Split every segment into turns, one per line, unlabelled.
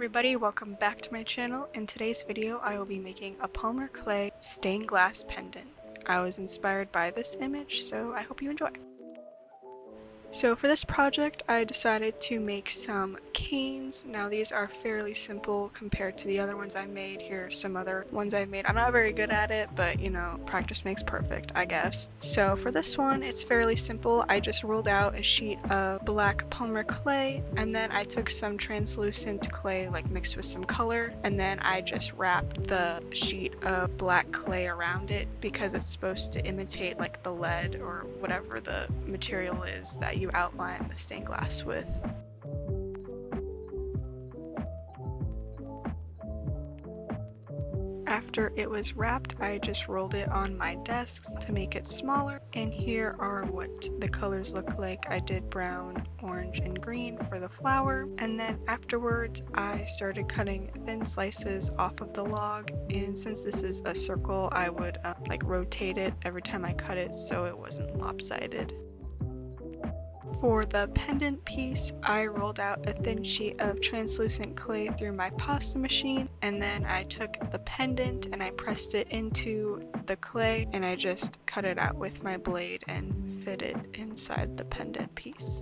everybody, welcome back to my channel. In today's video I will be making a polymer clay stained glass pendant. I was inspired by this image, so I hope you enjoy. So for this project I decided to make some canes. Now these are fairly simple compared to the other ones I made. Here are some other ones I've made. I'm not very good at it, but you know, practice makes perfect, I guess. So for this one it's fairly simple. I just rolled out a sheet of black polymer clay, and then I took some translucent clay like mixed with some color, and then I just wrapped the sheet of black clay around it because it's supposed to imitate like the lead or whatever the material is that you outline the stained glass with. After it was wrapped, I just rolled it on my desk to make it smaller, and here are what the colors look like. I did brown, orange, and green for the flower, and then afterwards I started cutting thin slices off of the log, and since this is a circle I would like rotate it every time I cut it so it wasn't lopsided. For the pendant piece, I rolled out a thin sheet of translucent clay through my pasta machine, and then I took the pendant and I pressed it into the clay, and I just cut it out with my blade and fit it inside the pendant piece.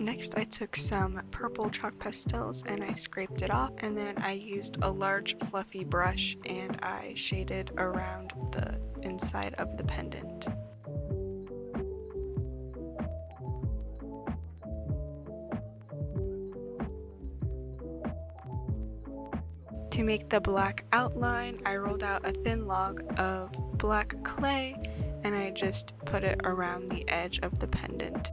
Next I took some purple chalk pastels and I scraped it off, and then I used a large fluffy brush and I shaded around the inside of the pendant. To make the black outline, I rolled out a thin log of black clay and I just put it around the edge of the pendant.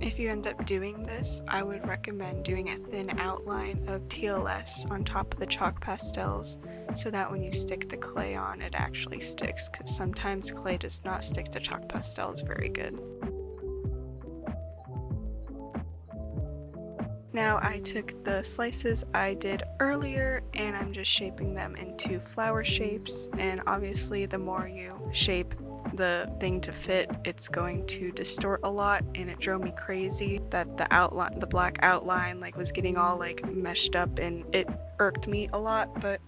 If you end up doing this, I would recommend doing a thin outline of TLS on top of the chalk pastels so that when you stick the clay on it actually sticks, because sometimes clay does not stick to chalk pastels very good. Now I took the slices I did earlier and I'm just shaping them into flower shapes, and obviously the more you shape the thing to fit, it's going to distort a lot, and it drove me crazy that the black outline like was getting all like meshed up, and it irked me a lot. But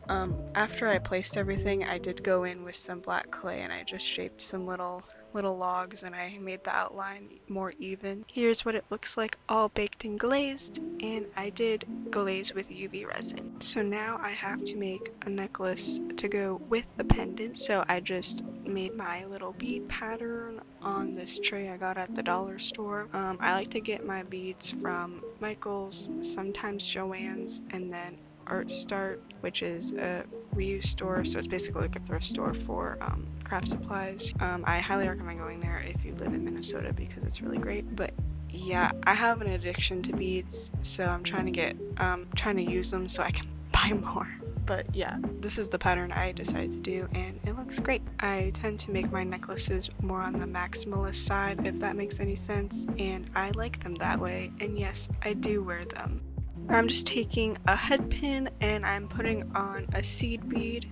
after I placed everything, I did go in with some black clay and I just shaped some little logs and I made the outline more even. Here's what it looks like all baked and glazed, and I did glaze with UV resin. So now I have to make a necklace to go with the pendant, so I just made my little bead pattern on this tray I got at the dollar store. I like to get my beads from Michael's, sometimes Joann's, and then Art Start, which is a reuse store, so it's basically like a thrift store for craft supplies. I highly recommend going there if you live in Minnesota because it's really great. But yeah, I have an addiction to beads, so I'm trying to use them so I can buy more. But yeah, this is the pattern I decided to do and it looks great. I tend to make my necklaces more on the maximalist side, if that makes any sense, and I like them that way, and yes, I do wear them. I'm just taking a head pin and I'm putting on a seed bead,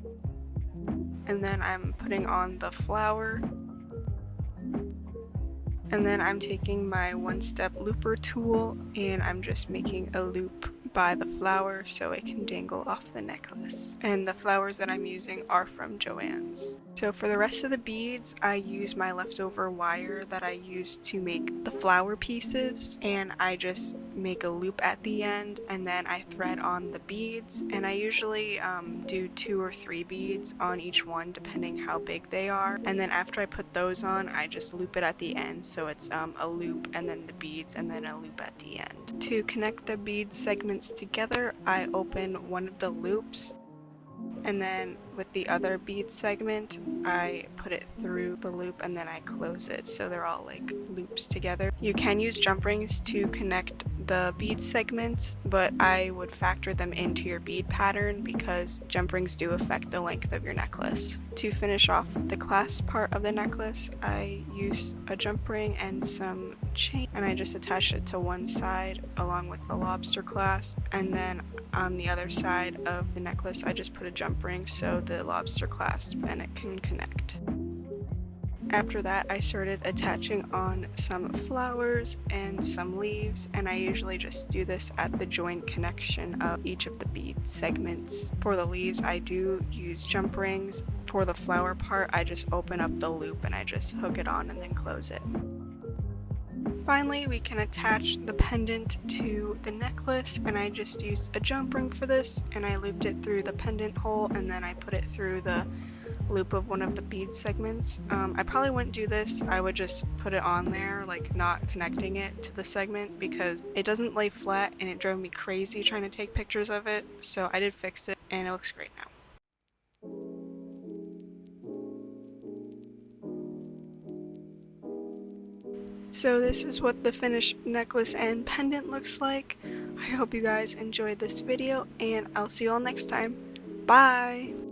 and then I'm putting on the flower, and then I'm taking my one-step looper tool and I'm just making a loop by the flower so it can dangle off the necklace. And the flowers that I'm using are from Joann's. So for the rest of the beads, I use my leftover wire that I used to make the flower pieces, and I just make a loop at the end and then I thread on the beads, and I usually do 2 or 3 beads on each one depending how big they are, and then after I put those on I just loop it at the end so it's a loop and then the beads and then a loop at the end. To connect the bead segments together, I open one of the loops, and then with the other bead segment I put it through the loop and then I close it so they're all like loops together. You can use jump rings to connect the bead segments, but I would factor them into your bead pattern because jump rings do affect the length of your necklace. To finish off the clasp part of the necklace, I use a jump ring and some chain, and I just attach it to one side along with the lobster clasp, and then on the other side of the necklace I just put a jump ring so the lobster clasp and it can connect. After that, I started attaching on some flowers and some leaves, and I usually just do this at the joint connection of each of the bead segments. For the leaves, I do use jump rings. For the flower part, I just open up the loop and I just hook it on and then close it. Finally, we can attach the pendant to the necklace, and I just used a jump ring for this, and I looped it through the pendant hole, and then I put it through the loop of one of the bead segments. I probably wouldn't do this. I would just put it on there, like not connecting it to the segment, because it doesn't lay flat and it drove me crazy trying to take pictures of it. So I did fix it and it looks great now. So this is what the finished necklace and pendant looks like. I hope you guys enjoyed this video, and I'll see you all next time. Bye!